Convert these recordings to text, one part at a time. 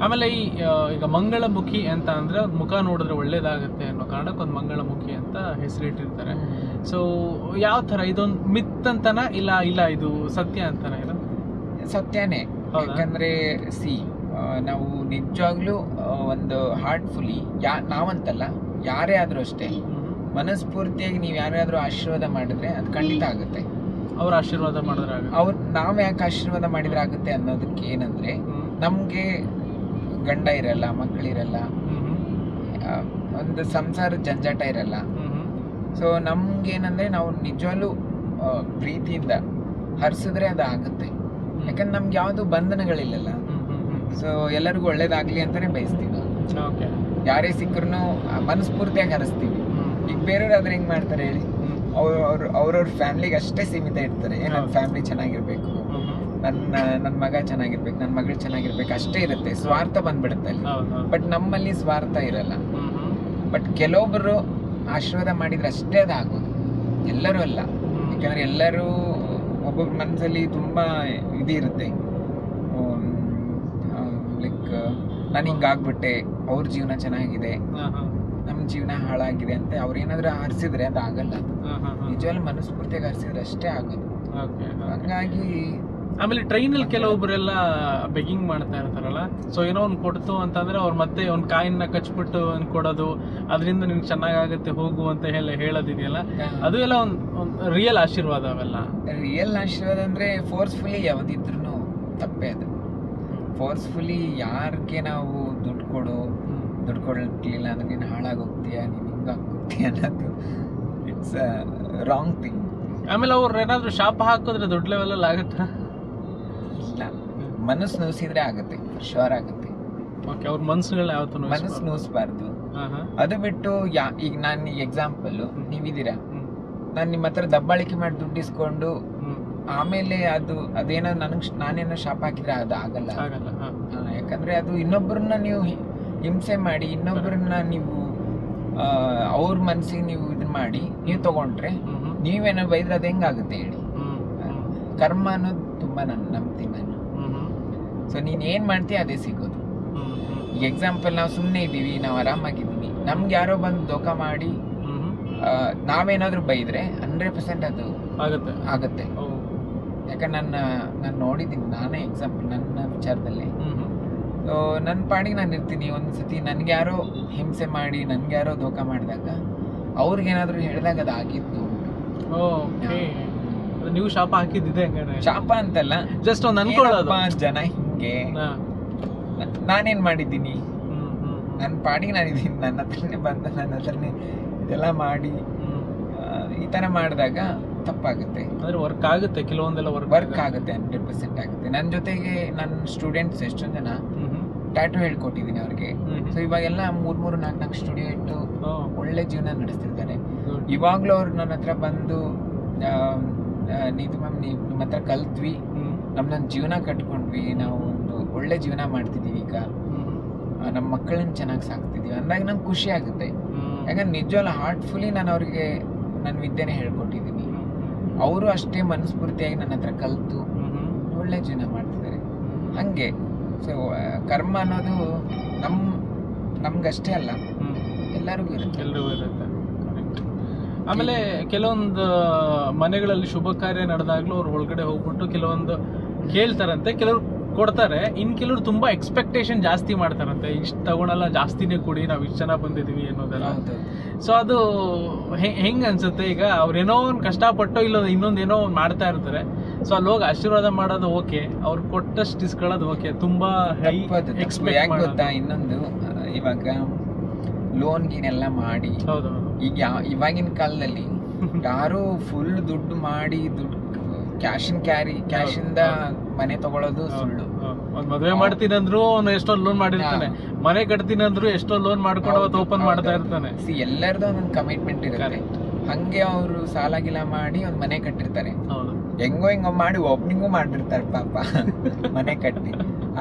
ಆಮೇಲೆ ಈಗ ಮಂಗಳಮುಖಿ ಅಂತ ಅಂದ್ರೆ ಮುಖ ನೋಡಿದ್ರೆ ಒಳ್ಳೇದಾಗುತ್ತೆ ಅನ್ನೋ ಕಾರಣಕ್ಕೆ ಒಂದು ಮಂಗಳಮುಖಿ ಅಂತ ಹೆಸರಿಟ್ಟಿರ್ತಾರೆ. ಸೊ ಯಾವ ತರ ಇದೊಂದು ಮಿತ್ ಅಂತನ ಇಲ್ಲ ಇದು ಸತ್ಯ ಅಂತನ? ಇದು ಸತ್ಯನೇ. ಯಾಕಂದ್ರೆ ನಾವು ನಿಜವಾಗ್ಲೂ ಒಂದು ಹಾರ್ಟ್ಫುಲಿ ನಾವಂತಲ್ಲ, ಯಾರೇ ಆದ್ರೂ ಅಷ್ಟೇ, ಮನಸ್ಫೂರ್ತಿಯಾಗಿ ನೀವು ಯಾರಾದ್ರೂ ಆಶೀರ್ವಾದ ಮಾಡಿದ್ರೆ ಅದು ಖಂಡಿತ ಆಗುತ್ತೆ. ಅವ್ರ ಆಶೀರ್ವಾದ ಮಾಡಿದ್ರೆ ನಾವ್ ಯಾಕೆ ಆಶೀರ್ವಾದ ಮಾಡಿದ್ರೆ ಆಗುತ್ತೆ ಅನ್ನೋದಕ್ಕೆ ಏನಂದ್ರೆ, ನಮ್ಗೆ ಗಂಡ ಇರಲ್ಲ, ಮಕ್ಕಳಿರಲ್ಲ, ಒಂದು ಸಂಸಾರದ ಜಂಜಾಟ ಇರಲ್ಲ. ಸೊ ನಮ್ಗೇನಂದ್ರೆ ನಾವು ನಿಜವಾಗ್ಲೂ ಪ್ರೀತಿಯಿಂದ ಹರಿಸಿದ್ರೆ ಅದು ಆಗುತ್ತೆ. ಯಾಕಂದ್ರೆ ನಮ್ಗೆ ಯಾವ್ದು ಬಂಧನಗಳಿಲ್ಲಲ್ಲ. ಸೊ ಎಲ್ಲರಿಗೂ ಒಳ್ಳೇದಾಗ್ಲಿ ಅಂತಾನೆ ಬಯಸ್ತೀವಿ ನಾವು. ಯಾರೇ ಸಿಕ್ಕರೂ ಮನಸ್ಫೂರ್ತಿಯಾಗಿ ಹರಿಸ್ತೀವಿ. ಈಗ ಬೇರೆಯವ್ರಾದ್ರೆ ಹೆಂಗ್ ಮಾಡ್ತಾರೆ ಹೇಳಿ, ಅವ್ರವ್ರ ಫ್ಯಾಮಿಲಿಗೆ ಅಷ್ಟೇ ಸೀಮಿತ ಇರ್ತಾರೆ. ನನ್ನ ಫ್ಯಾಮಿಲಿ ಚೆನ್ನಾಗಿರ್ಬೇಕು, ನನ್ನ ಮಗ ಚೆನ್ನಾಗಿರ್ಬೇಕು, ನನ್ನ ಮಗಳು ಚೆನ್ನಾಗಿರ್ಬೇಕು ಅಷ್ಟೇ ಇರುತ್ತೆ. ಸ್ವಾರ್ಥ ಬಂದ್ಬಿಡುತ್ತೆ ಅಲ್ಲಿ. ಬಟ್ ನಮ್ಮಲ್ಲಿ ಸ್ವಾರ್ಥ ಇರಲ್ಲ. ಬಟ್ ಕೆಲವೊಬ್ರು ಆಶೀರ್ವಾದ ಮಾಡಿದ್ರೆ ಅಷ್ಟೇ ಅದಾಗೋದು, ಎಲ್ಲರೂ ಅಲ್ಲ. ಯಾಕಂದ್ರೆ ಎಲ್ಲರೂ ಒಬ್ಬೊಬ್ಬರ ಮನಸ್ಸಲ್ಲಿ ತುಂಬಾ ಇದಿರುತ್ತೆ, ಲೈಕ್ ನಾನು ಹಿಂಗಾಗ್ಬಿಟ್ಟೆ, ಅವ್ರ ಜೀವನ ಚೆನ್ನಾಗಿದೆ, ನಮ್ಮ ಜೀವನ ಹಾಳಾಗಿದೆ ಅಂತ ಅವ್ರೇನಾದ್ರೂ ಹರಿಸಿದ್ರೆ ಅದು ಆಗಲ್ಲ. ನಿಜವಾಗ್ಲೂ ಮನಸ್ಫೂರ್ತಿಯಾಗಿ ಹರಿಸಿದ್ರೆ ಅಷ್ಟೇ ಆಗೋದು. ಹಂಗಾಗಿ ಆಮೇಲೆ ಟ್ರೈನಲ್ಲಿ ಕೆಲವೊಬ್ಬರೆಲ್ಲ ಬೆಗ್ಗಿಂಗ್ ಮಾಡ್ತಾ ಇರ್ತಾರಲ್ಲ, ಸೊ ಏನೋ ಒಂದು ಕೊಡ್ತು ಅಂತಂದ್ರೆ ಅವ್ರು ಮತ್ತೆ ಒಂದು ಕಾಯಿನ ಕಚ್ಬಿಟ್ಟು ಒಂದು ಕೊಡೋದು, ಅದರಿಂದ ನಿಮ್ಗೆ ಚೆನ್ನಾಗಾಗುತ್ತೆ ಹೋಗು ಅಂತ ಹೇಳೋದಿದೆಯಲ್ಲ, ಅದು ಎಲ್ಲ ಒಂದು ರಿಯಲ್ ಆಶೀರ್ವಾದ. ಅವೆಲ್ಲ ರಿಯಲ್ ಆಶೀರ್ವಾದ ಅಂದ್ರೆ ಫೋರ್ಸ್ಫುಲಿ ಯಾವ್ದಿದ್ರು ತಪ್ಪೇ. ಅದು ಫೋರ್ಸ್ಫುಲಿ ಯಾರಿಗೆ ನಾವು ದುಡ್ಡು ಕೊಡಲಿಲ್ಲ ಅಂದ್ರೆ ನೀನು ಹಾಳಾಗೋಗ್ತೀಯ, ನೀನು ಹಿಂಗಾಗೋಗ್ತೀಯ ಅನ್ನೋದು ಇಟ್ಸ್ ರಾಂಗ್ ಥಿಂಗ್. ಆಮೇಲೆ ಅವ್ರು ಏನಾದ್ರು ಶಾಪ ಹಾಕಿದ್ರೆ ದೊಡ್ಡ ಲೆವೆಲ್ ಆಗುತ್ತಾ? ಇಲ್ಲ, ಮನಸ್ಸು ನೋಯಿಸಿದ್ರೆ ಆಗುತ್ತೆ, ಶೋರ್ ಆಗುತ್ತೆ. ಅವ್ರ ಮನಸ್ಸು ನೋಯಿಸ್ಬಾರ್ದು. ಅದು ಬಿಟ್ಟು ಈಗ ನಾನು ಎಕ್ಸಾಂಪಲ್, ನೀವಿದ್ದೀರಾ, ನಾನು ನಿಮ್ಮ ಹತ್ರ ದಬ್ಬಾಳಿಕೆ ಮಾಡಿ ದುಡ್ಡು ಇಸ್ಕೊಂಡು ಆಮೇಲೆ ಅದೇನೋ ನಾನೇನೋ ಶಾಪ ಹಾಕಿದ್ರೆ ಅದು ಆಗಲ್ಲ. ಯಾಕಂದ್ರೆ ಅದು ಇನ್ನೊಬ್ಬರನ್ನ ನೀವು ಹಿಂಸೆ ಮಾಡಿ, ಇನ್ನೊಬ್ಬರನ್ನ ನೀವು ಅವ್ರ ಮನ್ಸಿಗೆ ನೀವು ಇದನ್ನ ಮಾಡಿ ನೀವು ತಗೊಂಡ್ರೆ, ನೀವೇನೋ ಬೈದ್ರೆ ಅದು ಹೆಂಗಾಗುತ್ತೆ ಹೇಳಿ? ಕರ್ಮ ಅನ್ನೋದು ತುಂಬಾ ನಂಬ್ತೀನಿ ನಾನು. ಸೊ ನೀನ್ ಏನ್ ಮಾಡ್ತೀಯ ಅದೇ ಸಿಗೋದು. ಈಗ ಎಕ್ಸಾಂಪಲ್, ನಾವು ಸುಮ್ಮನೆ ಇದ್ದೀವಿ, ನಾವು ಆರಾಮಾಗಿದ್ದೀವಿ, ನಮ್ಗೆ ಯಾರೋ ಬಂದು ದೋಖ ಮಾಡಿ ನಾವೇನಾದ್ರೂ ಬೈದ್ರೆ 100% ಅದು ಆಗುತ್ತೆ. ಯಾಕಂದ್ರೆ ನಾನು ನೋಡಿದ್ದೀನಿ, ನಾನೇ ಎಕ್ಸಾಂಪಲ್ ನನ್ನ ವಿಚಾರದಲ್ಲಿ. ನನ್ನ ಪಾಡಿಗೆ ನಾನು ಇರ್ತೀನಿ. ಒಂದ್ಸತಿ ನನ್ಗೆ ಯಾರೋ ಹಿಂಸೆ ಮಾಡಿ, ನನ್ಗೆ ಯಾರೋ ದೋಖ ಮಾಡಿದಾಗ ಅವ್ರಿಗೇನಾದ್ರು ಹೇಳಿದಾಗ ಅದು ಆಗಿತ್ತು. ನೀವು ಶಾಪ ಹಾಕಿದ್ದಿದೆ? ಶಾಪ ಅಂತಲ್ಲ, ಜಸ್ಟ್ ಒಂದು ಅನ್ಕೊಳ್ಳೋದು. ಜನ ಹಿಂಗೆ, ನಾನೇನ್ ಮಾಡಿದ್ದೀನಿ, ನನ್ನ ಪಾಡಿಗೆ ನಾನಿದ್ದೀನಿ, ನನ್ನ ಹತ್ರನೇ ಬಂದ, ನನ್ನ ಹತ್ರನೇ ಇದೆಲ್ಲ ಮಾಡಿ ಈ ತರ ಮಾಡಿದಾಗ ತಪ್ಪಾಗುತ್ತೆ. ಅಂದ್ರೆ ವರ್ಕ್ ಆಗುತ್ತೆ, ಕೆಲವೊಂದೆಲ್ಲ ವರ್ಕ್ ಆಗುತ್ತೆ, 100% ಆಗುತ್ತೆ. ನನ್ನ ಜೊತೆಗೆ ನನ್ನ ಸ್ಟೂಡೆಂಟ್ಸ್ ಎಷ್ಟೊಂದು ಜನ ಟ್ಯಾಟೂ ಹೇಳ್ಕೊಟ್ಟಿದ್ದೀನಿ ಅವ್ರಿಗೆ. ಸೊ ಇವಾಗೆಲ್ಲ 3-4 ಸ್ಟುಡಿಯೋ ಇಟ್ಟು ಒಳ್ಳೆ ಜೀವನ ನಡೆಸ್ತಿರ್ತಾರೆ. ಇವಾಗ್ಲೂ ಅವ್ರು ನನ್ನ ಹತ್ರ ಬಂದು, ನೀತು ಮ್ಯಾಮ್ ನಿಮ್ಮ ಹತ್ರ ಕಲ್ತ್ವಿ, ನಮ್ದೊಂದು ಜೀವನ ಕಟ್ಕೊಂಡ್ವಿ, ನಾವು ಒಂದು ಒಳ್ಳೆ ಜೀವನ ಮಾಡ್ತಿದೀವಿ, ಈಗ ನಮ್ಮ ಮಕ್ಕಳನ್ನ ಚೆನ್ನಾಗಿ ಸಾಕ್ತಿದೀವಿ ಅಂದಾಗ ನಂಗೆ ಖುಷಿ ಆಗುತ್ತೆ. ಯಾಕಂದ್ರೆ ನಿಜವಲ್ಲ ಹಾರ್ಟ್ಫುಲಿ ನಾನು ಅವ್ರಿಗೆ ನನ್ನ ವಿದ್ಯೆನೇ ಹೇಳ್ಕೊಟ್ಟಿದ್ದೀನಿ. ಅವರು ಅಷ್ಟೇ ಮನಸ್ಫೂರ್ತಿಯಾಗಿ ನನ್ನ ಹತ್ರ ಕಲ್ತು ಒಳ್ಳೆ ಜೀವನ ಮಾಡ್ತಿದ್ದಾರೆ. ಹಂಗೆ ಸೊ ಕರ್ಮ ಅನ್ನೋದು ನಮ್ಗಷ್ಟೇ ಅಲ್ಲ, ಎಲ್ಲರಿಗೂ ಇರುತ್ತೆ. ಆಮೇಲೆ ಕೆಲವೊಂದು ಮನೆಗಳಲ್ಲಿ ಶುಭ ಕಾರ್ಯ ನಡೆದಾಗ್ಲೂ ಅವ್ರು ಒಳಗಡೆ ಹೋಗ್ಬಿಟ್ಟು ಕೆಲವೊಂದು ಕೇಳ್ತಾರಂತೆ, ಕೆಲವ್ರು ಕೊಡ್ತಾರೆ, ಕೆಲವ್ರು ತುಂಬಾ ಎಕ್ಸ್ಪೆಕ್ಟೇಷನ್ ಜಾಸ್ತಿ ಮಾಡ್ತಾರಂತೆ. ಇಷ್ಟು ತಗೊಳಲ್ಲ, ಜಾಸ್ತಿನೇ ಕೊಡಿ, ನಾವು ಇಷ್ಟು ಜನ ಬಂದಿದೀವಿ ಅನ್ನೋದೆಲ್ಲ. ಸೊ ಅದು ಹೆಂಗ್ ಅನ್ಸುತ್ತೆ? ಈಗ ಅವ್ರೇನೋ ಒಂದು ಕಷ್ಟಪಟ್ಟು ಇನ್ನೊಂದೇನೋ ಮಾಡ್ತಾ ಇರ್ತಾರೆ. ಸೊ ಅಲ್ಲಿ ಹೋಗಿ ಆಶೀರ್ವಾದ ಮಾಡೋದು ಓಕೆ, ಅವ್ರು ಕೊಟ್ಟಷ್ಟು ಇಸ್ಕೊಳ್ಳೋದು ಓಕೆ, ತುಂಬಾ ಎಕ್ಸ್ಪೆಕ್ಟ್ ಗೊತ್ತಾ? ಇನ್ನೊಂದು, ಇವಾಗ ಲೋನ್ ಗೀನೆಲ್ಲ ಮಾಡಿ, ಈಗ ಇವಾಗಿನ ಕಾಲದಲ್ಲಿ ಯಾರು ಫುಲ್ ದುಡ್ಡು ಮಾಡಿ, ಕ್ಯಾಶ್ ಇಂದ ಮನೆ ತಗೊಳ್ಳೋದು ಸುಳ್ಳು. ಮದುವೆ ಮಾಡ್ತೀನಿ ಅಂದ್ರು ಎಷ್ಟೋ ಲೋನ್ ಮಾಡಿರ್ತಾನೆ, ಮನೆ ಕಟ್ತೀನಿ ಅಂದ್ರು ಎಷ್ಟೋ ಲೋನ್ ಮಾಡ್ಕೊಂಡು ಅವತ್ತು ಓಪನ್ ಮಾಡ್ತಾ ಇರ್ತಾನೆ. ಎಲ್ಲರದು ಒಂದೊಂದು ಕಮಿಟ್ಮೆಂಟ್ ಇರುತ್ತೆ. ಹಂಗೆ ಅವರು ಸಾಲ ಗಿಲ ಮಾಡಿ ಒಂದ್ ಮನೆ ಕಟ್ಟಿರ್ತಾರೆ. ಹೆಂಗೋ ಮಾಡಿ ಓಪನಿಂಗು ಮಾಡಿರ್ತಾರೆ ಪಾಪ ಮನೆ ಕಟ್ಟಿ.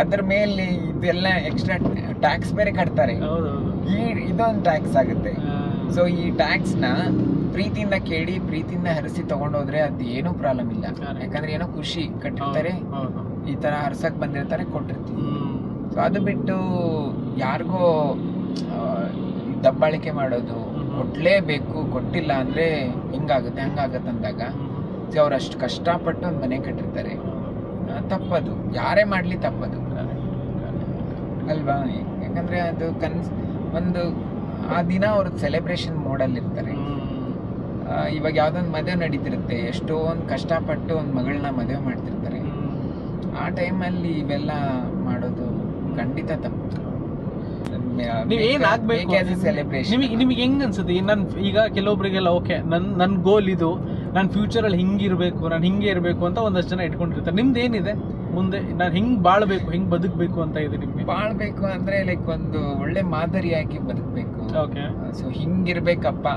ಅದ್ರ ಮೇಲೆ ಇದೆಲ್ಲ ಎಕ್ಸ್ಟ್ರಾ ಟ್ಯಾಕ್ಸ್ ಬೇರೆ ಕಟ್ತಾರೆ. ಇದೊಂದು ಟ್ಯಾಕ್ಸ್ ಆಗುತ್ತೆ. ಸೊ ಈ ಟ್ಯಾಕ್ಸ್ ನ ಪ್ರೀತಿಯಿಂದ ಕೇಳಿ, ಪ್ರೀತಿಯಿಂದ ಹರಿಸಿ ತಗೊಂಡೋದ್ರೆ ಅದು ಏನೂ ಪ್ರಾಬ್ಲಮ್ ಇಲ್ಲ. ಯಾಕಂದ್ರೆ ಏನೋ ಖುಷಿ ಕಟ್ಟಿರ್ತಾರೆ, ಈ ತರ ಹರ್ಸಕ್ ಬಂದಿರ್ತಾರೆ, ಕೊಟ್ಟಿರ್ತೀವಿ. ಸೊ ಅದು ಬಿಟ್ಟು ಯಾರಿಗೋ ದಬ್ಬಾಳಿಕೆ ಮಾಡೋದು, ಕೊಡ್ಲೇಬೇಕು, ಕೊಟ್ಟಿಲ್ಲ ಅಂದ್ರೆ ಹಿಂಗಾಗುತ್ತೆ ಹಂಗಾಗತ್ತೆ ಅಂದಾಗ ಅವ್ರು ಅಷ್ಟು ಕಷ್ಟಪಟ್ಟು ಒಂದು ಮನೆ ಕಟ್ಟಿರ್ತಾರೆ. ತಪ್ಪದು, ಯಾರೇ ಮಾಡ್ಲಿ ತಪ್ಪದು ಅಲ್ವಾ? ಯಾಕಂದ್ರೆ ಅದು ಒಂದು ಆ ದಿನ ಅವ್ರ ಸೆಲೆಬ್ರೇಷನ್ ಮೋಡಲ್ಲಿ ಇರ್ತಾರೆ. ಇವಾಗ ಯಾವ್ದೊಂದು ಮದುವೆ ನಡೀತಿರುತ್ತೆ, ಎಷ್ಟೊಂದು ಕಷ್ಟಪಟ್ಟು ಒಂದು ಮಗಳನ್ನ ಮದುವೆ ಮಾಡ್ತಿರ್ತಾರೆ. ಆ ಟೈಮಲ್ಲಿ ಇವೆಲ್ಲ ಮಾಡೋದು ಖಂಡಿತ ತಪ್ಪು. ನಿಮಗೆ ಹೆಂಗ್ ಅನ್ಸುತ್ತೆ? ಈಗ ಕೆಲವೊಬ್ರಿಗೆಲ್ಲ ಓಕೆ ನನ್ ಗೋಲ್ ಇದು, ನಾನು ಫ್ಯೂಚರಲ್ಲಿ ಹಿಂಗಿರ್ಬೇಕು, ನಾನು ಹಿಂಗೆ ಇರಬೇಕು ಅಂತ ಒಂದಷ್ಟು ಜನ ಇಟ್ಕೊಂಡಿರ್ತಾರೆ. ನಿಮ್ದು ಏನಿದೆ ಮುಂದೆ? ನಾನು ಹಿಂಗ್ ಬಾಳ್ಬೇಕು, ಹಿಂಗ್ ಬದುಕಬೇಕು ಅಂತ ಇದೆ ನಿಮ್ಗೆ? ಬಾಳ್ಬೇಕು ಅಂದ್ರೆ ಲೈಕ್ ಒಂದು ಒಳ್ಳೆ ಮಾದರಿಯಾಗಿ ಬದುಕಬೇಕು. ಸೊ ಹಿಂಗಿರ್ಬೇಕಪ್ಪ,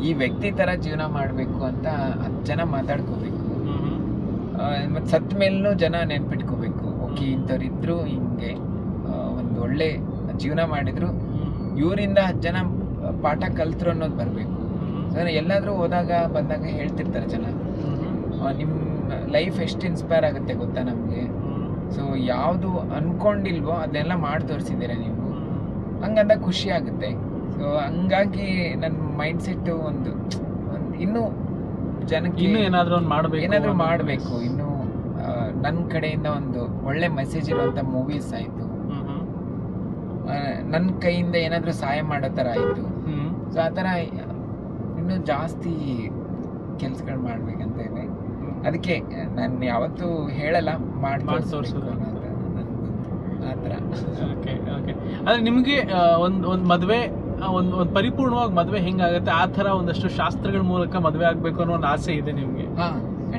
ಈ ವ್ಯಕ್ತಿ ತರ ಜೀವನ ಮಾಡ್ಬೇಕು ಅಂತ 10 ಜನ ಮಾತಾಡ್ಕೋಬೇಕು. ಮತ್ತೆ ಸತ್ ಮೇಲೂ ಜನ ನೆನ್ಪಿಟ್ಕೋಬೇಕು, ಓಕೆ ಇಂಥವ್ರಿದ್ರು, ಹಿಂಗೆ ಒಂದು ಒಳ್ಳೆ ಜೀವನ ಮಾಡಿದ್ರು, ಇವರಿಂದ 10 ಜನ ಪಾಠ ಕಲ್ತರು ಅನ್ನೋದು ಬರಬೇಕು. ಎಲ್ಲಾದ್ರೂ ಹೋದಾಗ ಬಂದಾಗ ಹೇಳ್ತಿರ್ತಾರೆ ಜನ, ನಿಮ್ಮ ಲೈಫ್ ಎಷ್ಟು ಇನ್ಸ್ಪೈರ್ ಆಗುತ್ತೆ ಗೊತ್ತಾ ನಮಗೆ. ಸೊ ಯಾವುದು ಅನ್ಕೊಂಡಿಲ್ವೋ ಅದನ್ನೆಲ್ಲ ಮಾಡಿ ತೋರಿಸಿದ್ದೀರ ನೀವು, ಹಂಗಂದಾಗ ಖುಷಿ ಆಗುತ್ತೆ. ಸೊ ಹಂಗಾಗಿ ನನ್ನ ಮೈಂಡ್ ಸೆಟ್ ಒಂದು ಇನ್ನೂ ಜನಕ್ಕೆ ಏನಾದರೂ ಮಾಡಬೇಕು, ಇನ್ನು ನನ್ನ ಕಡೆಯಿಂದ ಒಂದು ಒಳ್ಳೆ ಮೆಸೇಜ್ ಇರುವಂಥ ಮೂವೀಸ್ ಆಯಿತು, ನನ್ನ ಕೈಯಿಂದ ಏನಾದರೂ ಸಹಾಯ ಮಾಡೋ ಥರ ಆಯಿತು. ಸೊ ಆ ಥರ ಇನ್ನೂ ಜಾಸ್ತಿ ಕೆಲಸಗಳು ಮಾಡ್ಬೇಕಂತ ಇದೆ. ಅದಕ್ಕೆ ನಾನು ಯಾವತ್ತೂ ಹೇಳಲ್ಲ, ಮಾಡಿ ತೋರಿಸೋದು ಆ ಥರ. Okay okay. ಅಂದರೆ ನಿಮಗೆ ಒಂದು ಮದುವೆ, ಒಂದು ಪರಿಪೂರ್ಣವಾಗಿ ಮದುವೆ ಹೆಂಗಾಗುತ್ತೆ ಆ ಥರ ಒಂದಷ್ಟು ಶಾಸ್ತ್ರಗಳ ಮೂಲಕ ಮದುವೆ ಆಗಬೇಕು ಅನ್ನೋ ಒಂದು ಆಸೆ ಇದೆ ನಿಮಗೆ?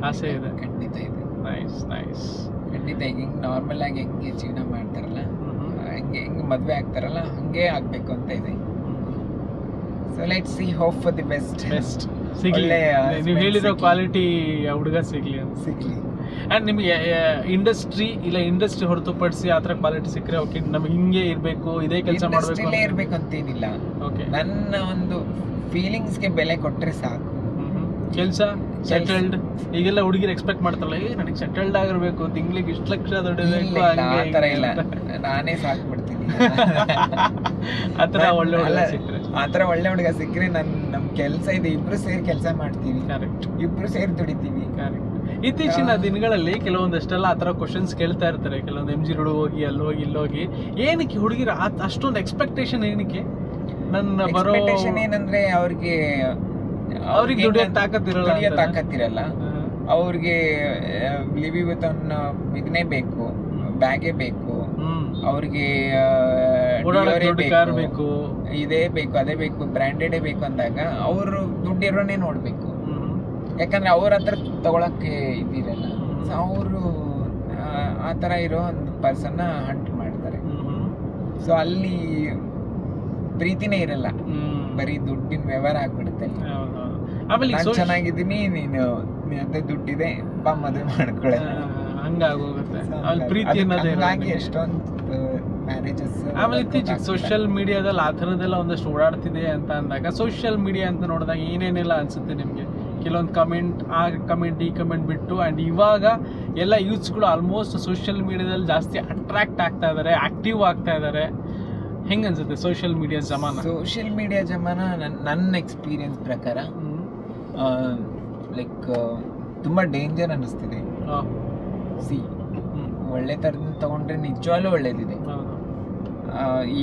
ಆಸೆ ಇದೆ, ಖಂಡಿತ ಇದೆ. Nice nice. ಖಂಡಿತ ಈಗ ಹಿಂಗೆ ನಾರ್ಮಲ್ ಆಗಿ ಹೆಂಗೆ ಜೀವನ ಮಾಡ್ತಾರಲ್ಲ, ಹೆಂಗೆ ಮದುವೆ ಆಗ್ತಾರಲ್ಲ ಹಂಗೆ ಆಗಬೇಕು ಅಂತ ಇದೆ. So let's see, hope for the best. ಸಿಗ್ಲಿ, ನೀವು ಹೇಳಿರೋ ಕ್ವಾಲಿಟಿ ಹುಡುಗ ಸಿಗ್ಲಿ. ಆ್ಯಂಡ್ ನಿಮಗೆ ಇಂಡಸ್ಟ್ರಿ ಹೊರತುಪಡಿಸಿ ಆ ಥರ ಕ್ವಾಲಿಟಿ ಸಿಕ್ಕರೆ ಓಕೆ, ನಮ್ಗೆ ಹಿಂಗೆ ಇರಬೇಕು, ಇದೇ ಕೆಲಸ ಇರಬೇಕು ಅಂತೇನಿಲ್ಲ. ಓಕೆ, ನನ್ನ ಒಂದು ಫೀಲಿಂಗ್ಸ್ಗೆ ಬೆಲೆ ಕೊಟ್ಟರೆ ಸಾಕು. ಕೆಲಸ ಸೆಟಲ್ಡ್, ಈಗೆಲ್ಲ ಹುಡುಗಿರು ಎಕ್ಸ್ಪೆಕ್ಟ್ ಮಾಡ್ತಾರಲ್ಲ, ನನಗೆ ಸೆಟಲ್ಡ್ ಆಗಿರ್ಬೇಕು, ತಿಂಗಳಿಗೆ ಇಷ್ಟು ಲಕ್ಷ ದುಡಿಬೇಕು, ಆ ಥರ ಇಲ್ಲ, ನಾನೇ ಸಾಕ್ಬಿಡ್ತೀನಿ. ಆ ಥರ ಒಳ್ಳೆ ಹುಡುಗ ಸಿಕ್ಕರೆ, ಆ ಥರ ಒಳ್ಳೆ ಹುಡುಗ ಸಿಕ್ಕರೆ ನಮ್ಮ ಕೆಲಸ ಇದೆ, ಇಬ್ರು ಸೇರಿ ಕೆಲಸ ಮಾಡ್ತೀವಿ. ಕರೆಕ್ಟ್, ಇಬ್ರು ಸೇರಿ ದುಡಿತೀವಿ. ಕರೆಕ್ಟ್. ಇತ್ತೀಚಿನ ದಿನಗಳಲ್ಲಿ ಕೆಲವೊಂದಷ್ಟೆಲ್ಲ ಆ ಥರ ಕ್ವಶನ್ಸ್ ಕೇಳ್ತಾ ಇರ್ತಾರೆ, ಕೆಲವೊಂದು MG ರೋಡ್ ಹೋಗಿ ಅಲ್ಲೋಗಿ ಇಲ್ಲೋಗಿ. ಏನಕ್ಕೆ ಹುಡುಗಿರ ಅಷ್ಟೊಂದು ಎಕ್ಸ್ಪೆಕ್ಟೇಷನ್? ಏನಕ್ಕೆ? ನನ್ನ ಬರೋ ಏನಂದ್ರೆ ಅವ್ರಿಗೆ ದುಡಿಯೋ ತಾಕತ್ತಿರಲ್ಲ, ಅವ್ರಿಗೆ ಲಿವಿ ವಿತ್ ಇದನ್ನೇ ಬೇಕು, ಬ್ಯಾಗೇ ಬೇಕು, ಅವ್ರಿಗೆ ಬೇಕು, ಇದೇ ಬೇಕು, ಅದೇ ಬೇಕು, ಬ್ರ್ಯಾಂಡೆಡೇ ಬೇಕು ಅಂದಾಗ ಅವರು ದುಡ್ಡಿರೋನೇ ನೋಡ್ಬೇಕು. ಯಾಕಂದ್ರೆ ಅವ್ರ ಹತ್ರ ತಗೊಳಕ್ಕೆ ಇದಿರಲ್ಲ. ಸೊ ಅವರು ಆ ಥರ ಇರೋ ಒಂದು ಪರ್ಸನ್ನ ಹಂಟ್ ಮಾಡ್ತಾರೆ. ಸೊ ಅಲ್ಲಿ ಪ್ರೀತಿನೇ ಇರಲ್ಲ, ಬರೀ ದುಡ್ಡಿನ ವ್ಯವಹಾರ ಆಗ್ಬಿಡುತ್ತೆ. ನಾನು ಚೆನ್ನಾಗಿದ್ದೀನಿ, ನೀನು ಅದೇ ದುಡ್ಡಿದೆ, ಬಾ ಮದುವೆ ಮಾಡ್ಕೊಳ್ಳೋಣ, ಹಂಗಾಗೋಗುತ್ತೆ. ಪ್ರೀತಿ ಅನ್ನೋದೇ ಎಷ್ಟೊಂದು ಮ್ಯಾರೇಜಸ್. ಆಮೇಲೆ ಇತ್ತೀಚೆಗೆ ಸೋಷಿಯಲ್ ಮೀಡಿಯಾದಲ್ಲಿ ಆ ಥರದ್ದೆಲ್ಲ ಒಂದಷ್ಟು ಓಡಾಡ್ತಿದೆ ಅಂತ ಅಂದಾಗ, ಸೋಷಿಯಲ್ ಮೀಡಿಯಾ ಅಂತ ನೋಡಿದಾಗ ಏನೇನೆಲ್ಲ ಅನ್ಸುತ್ತೆ ನಿಮಗೆ? ಕೆಲವೊಂದು ಕಮೆಂಟ್ ಈ ಕಮೆಂಟ್ ಬಿಟ್ಟು, ಆ್ಯಂಡ್ ಇವಾಗ ಎಲ್ಲ ಯೂತ್ಸ್ಗಳು ಆಲ್ಮೋಸ್ಟ್ ಸೋಷಿಯಲ್ ಮೀಡಿಯಾದಲ್ಲಿ ಜಾಸ್ತಿ ಅಟ್ರಾಕ್ಟ್ ಆಗ್ತಾ ಇದ್ದಾರೆ, ಆಕ್ಟಿವ್ ಆಗ್ತಾ ಇದ್ದಾರೆ. ಹೆಂಗೆ ಅನ್ಸುತ್ತೆ ಸೋಷಿಯಲ್ ಮೀಡಿಯಾ ಜಮಾನ? ನನ್ನ ಎಕ್ಸ್ಪೀರಿಯನ್ಸ್ ಪ್ರಕಾರ ಲೈಕ್ ತುಂಬ ಡೇಂಜರ್ ಅನ್ನಿಸ್ತಿದೆ. ಒಳ್ಳೆ ಥರದಿಂದ ತೊಗೊಂಡ್ರೆ ನಿಜವಾಗ್ಲೂ ಒಳ್ಳೇದಿದೆ.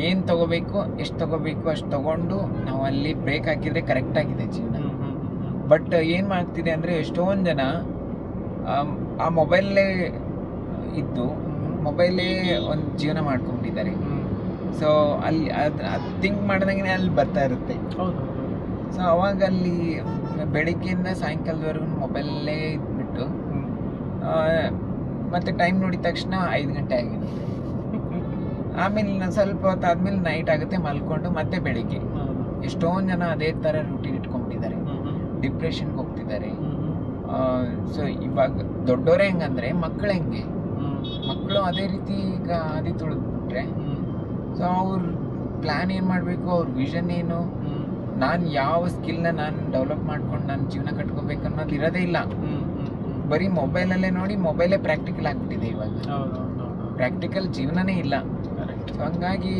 ಏನು ತೊಗೋಬೇಕು, ಎಷ್ಟು ತೊಗೋಬೇಕು ಅಷ್ಟು ತೊಗೊಂಡು ನಾವು ಅಲ್ಲಿ ಬ್ರೇಕ್ ಹಾಕಿದರೆ ಕರೆಕ್ಟ್ ಆಗಿದೆ ಜೀವನ. ಬಟ್ ಏನು ಮಾಡ್ತಿದೆ ಅಂದರೆ, ಎಷ್ಟೊಂದು ಜನ ಆ ಮೊಬೈಲೇ ಇದ್ದು ಮೊಬೈಲೇ ಒಂದು ಜೀವನ ಮಾಡ್ಕೊಂಡಿದ್ದಾರೆ. ಸೊ ಅಲ್ಲಿ ಅದು ಥಿಂಕ್ ಮಾಡಿದಂಗೆ ಅಲ್ಲಿ ಬರ್ತಾ ಇರುತ್ತೆ. ಸೊ ಅವಾಗ ಅಲ್ಲಿ ಬೆಳಿಗ್ಗೆಯಿಂದ ಸಾಯಂಕಾಲದವರೆಗೂ ಮೊಬೈಲಲ್ಲೇ ಇದ್ಬಿಟ್ಟು ಮತ್ತೆ ಟೈಮ್ ನೋಡಿದ ತಕ್ಷಣ 5 ಗಂಟೆ ಆಗಿರುತ್ತೆ. ಆಮೇಲೆ ಸ್ವಲ್ಪ ಹೊತ್ತು ಆದ್ಮೇಲೆ ನೈಟ್ ಆಗುತ್ತೆ, ಮಲ್ಕೊಂಡು ಮತ್ತೆ ಬೆಳಿಗ್ಗೆ. ಎಷ್ಟೊಂದು ಜನ ಅದೇ ಥರ ರೂಟೀನ್ ಇಟ್ಕೊಂಡ್ಬಿಟ್ಟಿದ್ದಾರೆ, ಡಿಪ್ರೆಷನ್ಗೆ ಹೋಗ್ತಿದ್ದಾರೆ. ಸೊ ಇವಾಗ ದೊಡ್ಡವರೇ ಹೆಂಗಂದ್ರೆ ಮಕ್ಕಳು ಹೆಂಗೆ, ಮಕ್ಕಳು ಅದೇ ರೀತಿ ಈಗ ಆದಿ ತುಳಿದ್ಬಿಟ್ರೆ, ಸೊ ಅವ್ರ ಪ್ಲ್ಯಾನ್ ಏನು ಮಾಡಬೇಕು, ಅವ್ರ ವಿಷನ್ ಏನು, ನಾನು ಯಾವ ಸ್ಕಿಲ್ನ ನಾನು ಡೆವಲಪ್ ಮಾಡ್ಕೊಂಡು ನಾನು ಜೀವನ ಕಟ್ಕೋಬೇಕು ಅನ್ನೋದು ಇರೋದೇ ಇಲ್ಲ. ಬರೀ ಮೊಬೈಲಲ್ಲೇ ನೋಡಿ ಮೊಬೈಲೇ ಪ್ರಾಕ್ಟಿಕಲ್ ಆಗ್ಬಿಟ್ಟಿದೆ ಇವಾಗ. ಪ್ರಾಕ್ಟಿಕಲ್ ಜೀವನನೇ ಇಲ್ಲ. ಸೊ ಹಂಗಾಗಿ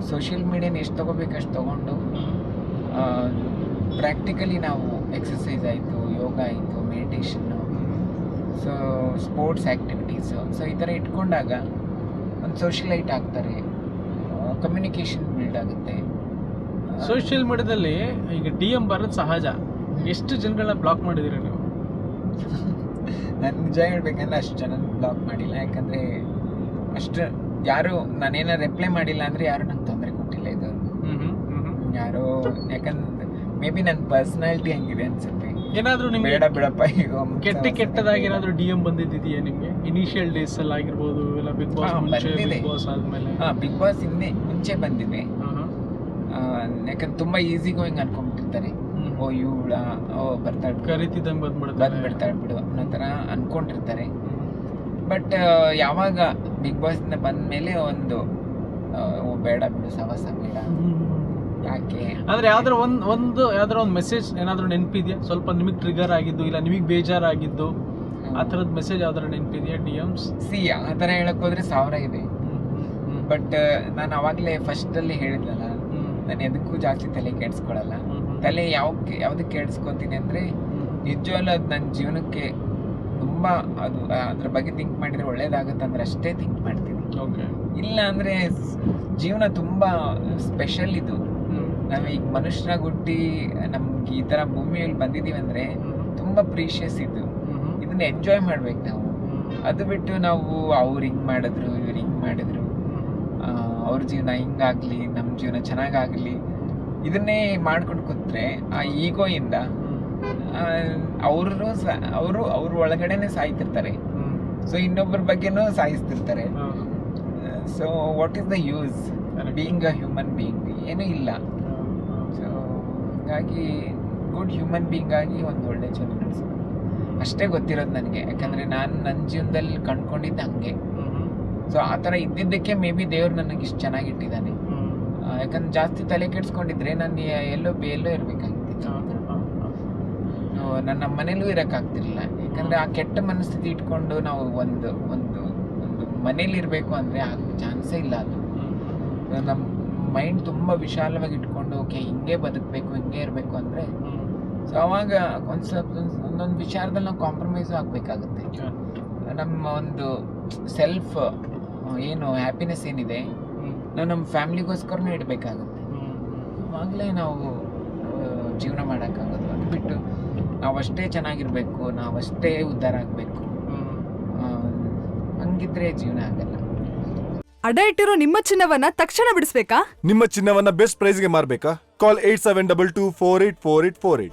ಸೋಷಿಯಲ್ ಮೀಡಿಯಾನ ಎಷ್ಟು ತೊಗೋಬೇಕು ಅಷ್ಟು ತೊಗೊಂಡು ಪ್ರಾಕ್ಟಿಕಲಿ ನಾವು ಎಕ್ಸಸೈಸ್ ಆಯಿತು, ಯೋಗ ಆಯಿತು, ಮೆಡಿಟೇಷನ್ನು, ಸೊ ಸ್ಪೋರ್ಟ್ಸ್ ಆ್ಯಕ್ಟಿವಿಟೀಸು, ಸೊ ಈ ಥರ ಇಟ್ಕೊಂಡಾಗ ಒಂದು ಸೋಷಿಯಲೈಟ್ ಆಗ್ತಾರೆ, ಕಮ್ಯುನಿಕೇಷನ್ ಬಿಲ್ಡ್ ಆಗುತ್ತೆ. ಸೋಷಿಯಲ್ ಮೀಡಿಯಾದಲ್ಲಿ ಈಗ DM ಬರೋದು ಸಹಜ. ಎಷ್ಟು ಜನಗಳನ್ನ ಬ್ಲಾಕ್ ಮಾಡಿದ್ದೀರಾ ನೀವು? ನಾನು ನಿಜ ಹೇಳ್ಬೇಕಂದ್ರೆ ಅಷ್ಟು ಜನ ಬ್ಲಾಕ್ ಮಾಡಿಲ್ಲ. ಯಾಕಂದರೆ ಅಷ್ಟು ಯಾರು ನಾನೇನೋ ರಿಪ್ಲೈ ಮಾಡಿಲ್ಲ ಅಂದರೆ ಯಾರು ನಂಗೆ ತೊಂದರೆ ಕೊಟ್ಟಿಲ್ಲ ಇದು ಯಾರೋ. ಯಾಕಂದ್ರೆ ಮೇ ಬಿ ನನ್ನ ಪರ್ಸನಾಲಿಟಿ ಹಂಗಿದೆ ಅನ್ಸುತ್ತೆ. ಏನಾದರೂ ನಿಮ್ಗೆ ಬೇಡ ಬಿಡಪ್ಪ ಈಗ ಕೆಟ್ಟದಾಗಿ ಏನಾದರೂ DM ಬಂದಿದ್ದೀಯಾ ನಿಮಗೆ? ಇನಿಷಿಯಲ್ ಡೇಸ್ ಅಲ್ಲಿ ಆಗಿರ್ಬೋದು, ಇಲ್ಲ ಬಿಗ್ ಬಾಸ್ ಮುಂಚೆ, ಬಿಗ್ ಬಾಸ್ ಆದ್ಮೇಲೆ? ಬಿಗ್ ಬಾಸ್ ಹಿಂದೆ ಮುಂಚೆ ಬಂದಿದೆ. ಯಾಕಂದ್ರೆ ತುಂಬ ಈಸಿ ಗೋಯಿಂಗ್ ಅನ್ಕೊಂಡ್ಬಿಟ್ಟಿರ್ತಾರೆ. ಓ ಇವಳ ಬರ್ತಾಳೆ, ಕರಿತಿದ್ದಂಗೆ ಬಂದ್ಬಿಡ್ತಾಳೆ ಬಿಡು ಅನ್ನೋ ಥರ ಅನ್ಕೊಂಡಿರ್ತಾರೆ. ಬಟ್ ಯಾವಾಗ ಬಿಗ್ ಬಾಸ್ನ ಬಂದ ಮೇಲೆ ಒಂದು ಬೇಡ ಬಿಡು ಸವಾಸ ಬೇಡ, ಯಾಕೆ ಅಂದ್ರೆ ಯಾವ್ದಾರ ಒಂದು ಮೆಸೇಜ್ ಏನಾದ್ರು ನೆನಪಿದ್ಯಾ? ಸ್ವಲ್ಪ ನಿಮಗೆ ಟ್ರಿಗರ್ ಆಗಿದ್ದು, ಇಲ್ಲ ನಿಮಗೆ ಬೇಜಾರಾಗಿದ್ದು, ಆ ಥರದ ಮೆಸೇಜ್ ಯಾವ್ದಾರ ನೆನಪಿದ್ಯಾ DMs? ಆ ಥರ ಹೇಳಕ್ ಹೋದ್ರೆ 1000 ಇದೆ. ಬಟ್ ನಾನು ಅವಾಗಲೇ ಫಸ್ಟಲ್ಲಿ ಹೇಳಿದ್ನಲ್ಲ, ನಾನು ಎದಕ್ಕೂ ಜಾಸ್ತಿ ತಲೆ ಕೆಡಿಸ್ಕೊಳ್ಳಲ್ಲ. ತಲೆ ಯಾವ್ದಕ್ಕೆ ಕೆಡಿಸ್ಕೊತೀನಿ ಅಂದರೆ ನಿಜವಲ್ಲ ಅದು ನನ್ನ ಜೀವನಕ್ಕೆ ತುಂಬ ಅದು ಅದ್ರ ಬಗ್ಗೆ ಥಿಂಕ್ ಮಾಡಿದರೆ ಒಳ್ಳೇದಾಗುತ್ತೆ ಅಂದ್ರೆ ಅಷ್ಟೇ ಥಿಂಕ್ ಮಾಡ್ತೀನಿ. ಇಲ್ಲ ಅಂದರೆ ಜೀವನ ತುಂಬ ಸ್ಪೆಷಲ್ ಇದು. ನಾವು ಈಗ ಮನುಷ್ಯರಾಗಿ ಹುಟ್ಟಿ ನಮ್ಗೆ ಈ ಥರ ಭೂಮಿಯಲ್ಲಿ ಬಂದಿದ್ದೀವಿ ಅಂದರೆ ತುಂಬ ಪ್ರೀಷಿಯಸ್ ಇದು. ಇದನ್ನ ಎಂಜಾಯ್ ಮಾಡ್ಬೇಕು ನಾವು. ಅದು ಬಿಟ್ಟು ನಾವು ಅವ್ರು ಹಿಂಗೆ ಮಾಡಿದ್ರು, ಇವ್ರು ಹಿಂಗೆ ಮಾಡಿದ್ರು, ಅವ್ರ ಜೀವನ ಹಿಂಗಾಗಲಿ, ನಮ್ಮ ಜೀವನ ಚೆನ್ನಾಗಾಗಲಿ, ಇದನ್ನೇ ಮಾಡ್ಕೊಂಡು ಕೂತ್ರೆ ಆ ಈಗೋಯಿಂದ ಅವರು ಅವ್ರ ಒಳಗಡೆನೆ ಸಾಯ್ತಿರ್ತಾರೆ. ಸೊ ಇನ್ನೊಬ್ಬರ ಬಗ್ಗೆನೂ ಸಾಯಿಸ್ತಿರ್ತಾರೆ. So what is the use being a human being? ಏನೂ ಇಲ್ಲ. ಸೊ ಹಾಗಾಗಿ ಗುಡ್ ಹ್ಯೂಮನ್ ಬೀಯಿಂಗ್ ಆಗಿ ಒಂದು ಒಳ್ಳೆ ಜೀವನ ನಡೆಸಬೇಕು ಅಷ್ಟೇ ಗೊತ್ತಿರೋದು ನನಗೆ. ಯಾಕಂದರೆ ನಾನು ನನ್ನ ಜೀವನದಲ್ಲಿ ಕಂಡ್ಕೊಂಡಿದ್ದೆ ಹಂಗೆ. ಸೊ ಆ ಥರ ಇದ್ದಿದ್ದಕ್ಕೆ ಮೇ ಬಿ ದೇವ್ರು ನನಗೆ ಇಷ್ಟು ಚೆನ್ನಾಗಿಟ್ಟಿದ್ದಾನೆ. ಯಾಕಂದ್ರೆ ಜಾಸ್ತಿ ತಲೆ ಕೆಡಿಸ್ಕೊಂಡಿದ್ರೆ ನಾನು ಎಲ್ಲೋ ಇರಬೇಕಾಗಿತ್ತು. ನನ್ನ ಮನೇಲೂ ಇರೋಕ್ಕಾಗ್ತಿರ್ಲಿಲ್ಲ. ಯಾಕಂದರೆ ಆ ಕೆಟ್ಟ ಮನಸ್ಥಿತಿ ಇಟ್ಕೊಂಡು ನಾವು ಒಂದು ಒಂದು ಒಂದು ಮನೇಲಿ ಇರಬೇಕು ಅಂದರೆ ಆ ಚಾನ್ಸೇ ಇಲ್ಲ. ಅದು ನಮ್ಮ ಮೈಂಡ್ ತುಂಬ ವಿಶಾಲವಾಗಿ ಇಟ್ಕೊಂಡು ಓಕೆ ಹಿಂಗೆ ಬದುಕಬೇಕು, ಹಿಂಗೆ ಇರಬೇಕು ಅಂದರೆ, ಸೊ ಅವಾಗ ಒಂದೊಂದು ವಿಚಾರದಲ್ಲಿ ನಾವು ಕಾಂಪ್ರಮೈಸು ಆಗಬೇಕಾಗುತ್ತೆ. ನಮ್ಮ ಒಂದು ಸೆಲ್ಫ್ ಏನು ಹ್ಯಾಪಿನೆಸ್ ಏನಿದೆ ನಾವು ನಮ್ಮ ಫ್ಯಾಮ್ಲಿಗೋಸ್ಕರನೂ ಇಡಬೇಕಾಗುತ್ತೆ. ಆವಾಗಲೇ ನಾವು ಜೀವನ ಮಾಡೋಕ್ಕಾಗೋದು. ಅದು ಬಿಟ್ಟು ನಾವಷ್ಟೇ ಚೆನ್ನಾಗಿರಬೇಕು, ನಾವಷ್ಟೇ ಉದ್ಧಾರ ಆಗಬೇಕು, ಹಂಗಿದ್ರೆ ಜೀವನ ಆಗಲ್ಲ. ಅಡ ಇಟ್ಟಿರೋ ನಿಮ್ಮ ಚಿನ್ನವನ್ನ ತಕ್ಷಣ ಬಿಡಿಸ್ಬೇಕಾ? ನಿಮ್ಮ ಚಿನ್ನವನ್ನ ಬೆಸ್ಟ್ ಪ್ರೈಸ್ಗೆ ಮಾರ್ಬೇಕಾ? ಕಾಲ್ 8722484848.